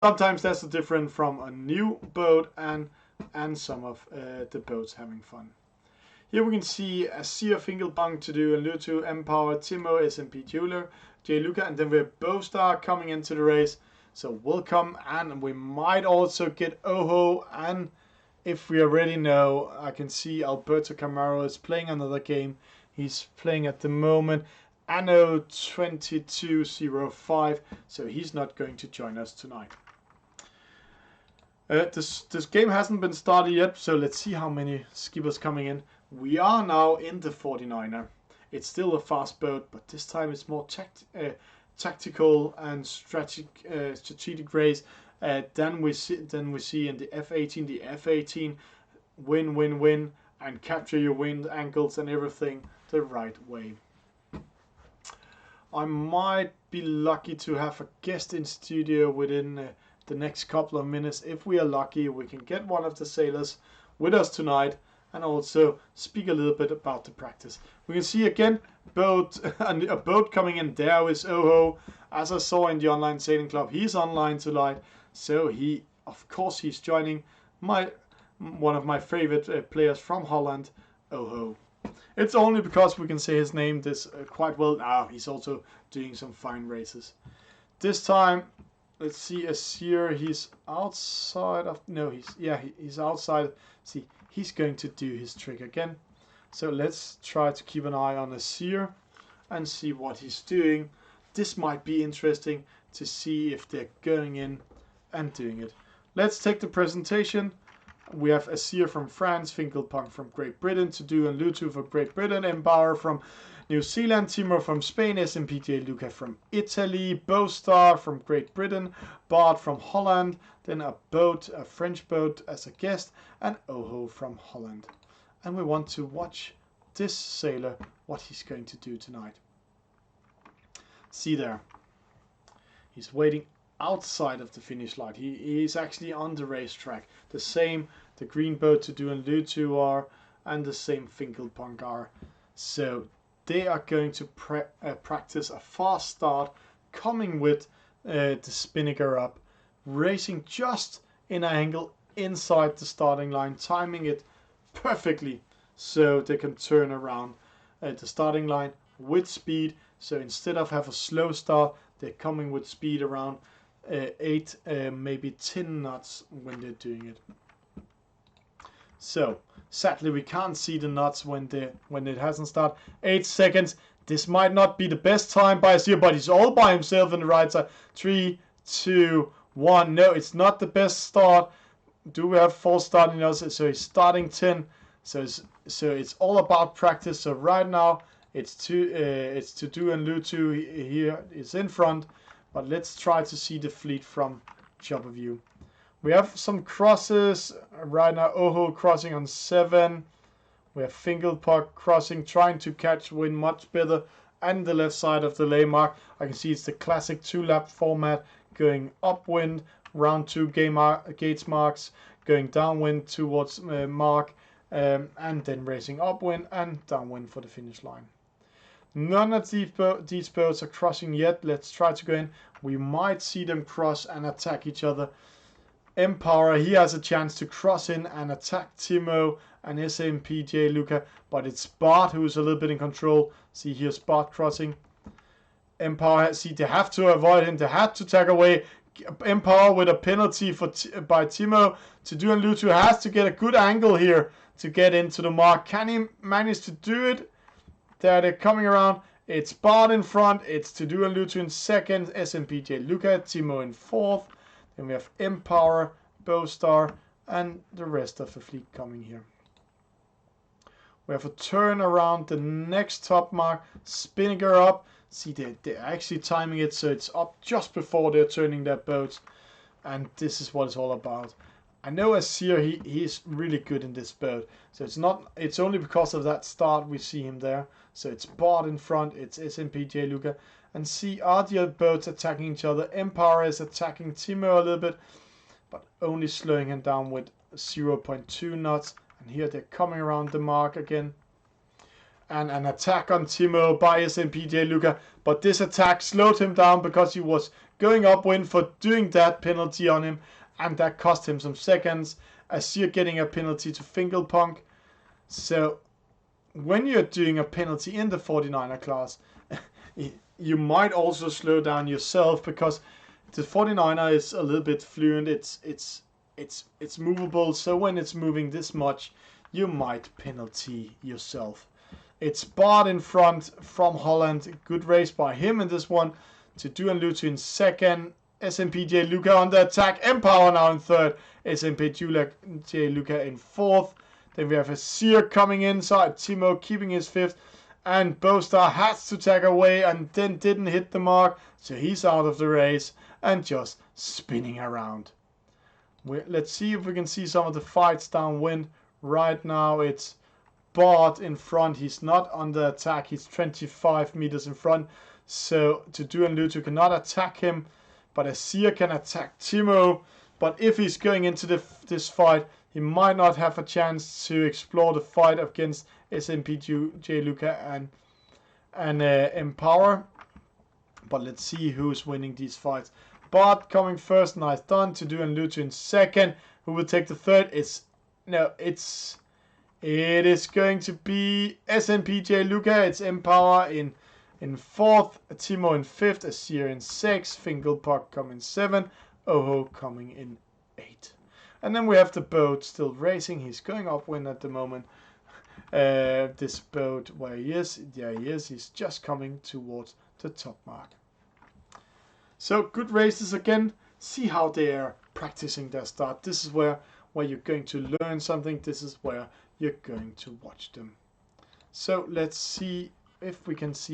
sometimes that's the difference from a new boat and some of the boats having fun. Here we can see a sea of Finkelpunk to do and Lutu, Empower, Timo, SMP J Luca, and then we have Bostar coming into the race. So welcome, and we might also get Oho, and if we already know, I can see Alberto Camaro is playing another game. He's playing at the moment Anno 2205, so he's not going to join us tonight. This game hasn't been started yet, so let's see how many skippers coming in. We are now in the 49er. It's still a fast boat, but this time it's more tactical and strategic race than we see in the F18. The F18 win and capture your wind angles and everything the right way. I might be lucky to have a guest in studio within the next couple of minutes. If we are lucky, we can get one of the sailors with us tonight and also speak a little bit about the practice. We can see again a boat coming in. There is Oho. As I saw in the online sailing club, he's online tonight, so of course he's joining one of my favorite players from Holland, Oho. It's only because we can say his name this quite well. He's also doing some fine races. This time, let's see, Asir, he's outside of, no, he's outside. See, he's going to do his trick again. So let's try to keep an eye on Asir and see what he's doing. This might be interesting to see if they're going in and doing it. Let's take the presentation. We have Asir from France, Finkelpunk from Great Britain, Tudu and Lutu from Great Britain, Empower from New Zealand, Timo from Spain, SMPJ Luca from Italy, Bostar from Great Britain, Bart from Holland, then a French boat as a guest, and Oho from Holland. And we want to watch this sailor, what he's going to do tonight. See there. He's waiting outside of the finish line. He is actually on the racetrack. The same, the green boat to do and Lutu are, and the same Finkelpunk are. So they are going to practice a fast start, coming with the spinnaker up, racing just in an angle inside the starting line, timing it perfectly so they can turn around the starting line with speed. So instead of have a slow start, they're coming with speed around 8, maybe 10 knots when they're doing it. So sadly we can't see the knots when it hasn't started. 8 seconds. This might not be the best time by Asir, but he's all by himself on the right side. 3, 2, 1. No, it's not the best start. Do we have full starting knots? So he's starting 10. So it's all about practice. So right now it's Tudu and Lutu here is in front. But let's try to see the fleet from job view. We have some crosses right now. Oho crossing on 7. We have Finkelpunk crossing, trying to catch wind much better. And the left side of the lay mark, I can see it's the classic 2-lap format, going upwind, round 2 gates marks, going downwind towards mark, and then racing upwind and downwind for the finish line. None of these boats are crossing yet. Let's try to go in. We might see them cross and attack each other. Empower, he has a chance to cross in and attack Timo and SMPJ Luca, but it's Bart who's a little bit in control. See, here's Bart crossing. Empower, see, they have to avoid him. They had to tag away. Empower with a penalty by Timo. Tudu and Lutu has to get a good angle here to get into the mark. Can he manage to do it? There they're coming around. It's Bart in front. It's Tudu and Lutu in second. SMPJ Luca, Timo in fourth. Then we have Empower, Bostar, and the rest of the fleet coming here. We have a turn around the next top mark, spinning her up. See, they're actually timing it so it's up just before they're turning their boats. And this is what it's all about. I know Asir, he's really good in this boat. So it's only because of that start we see him there. So it's Bart in front, it's SMPJ Luca. And see, are the other boats attacking each other? Empower is attacking Timo a little bit, but only slowing him down with 0.2 knots. And here they're coming around the mark again. And an attack on Timo by SMPJ Luca. But this attack slowed him down because he was going upwind for doing that penalty on him, and that cost him some seconds. Azir getting a penalty to Finkelpunk. So when you're doing a penalty in the 49er class, you might also slow down yourself, because the 49er is a little bit fluent. It's movable, so when it's moving this much, you might penalty yourself. It's Bart in front from Holland. Good race by him in this one. To do and Lutu in second. SMPJ Luca on the attack. Empower now in third. SMPJ Luca in fourth. Then we have Azir coming inside. Timo keeping his fifth. And Bostar has to tag away and then didn't hit the mark. So he's out of the race and just spinning around. Let's see if we can see some of the fights downwind. Right now it's Bart in front. He's not on the attack. He's 25 meters in front. So Tudu and Lutu cannot attack him. But Azir can attack Timo. But if he's going into this fight, he might not have a chance to explore the fight against SMPJ Luca and Empower. But let's see who's winning these fights. Bart coming first. Nice done. Tudu and Lutu in second. Who will take the third? It is going to be SMPJ Luca. It's Empower in fourth, Timo in fifth, Azir in sixth, Finkelpuck coming seventh, Oho coming in eighth. And then we have the boat still racing. He's going upwind at the moment. This boat, where he is, there he is. He's just coming towards the top mark. So good races again. See how they are practicing their start. This is where you're going to learn something. This is where you're going to watch them. So let's see if we can see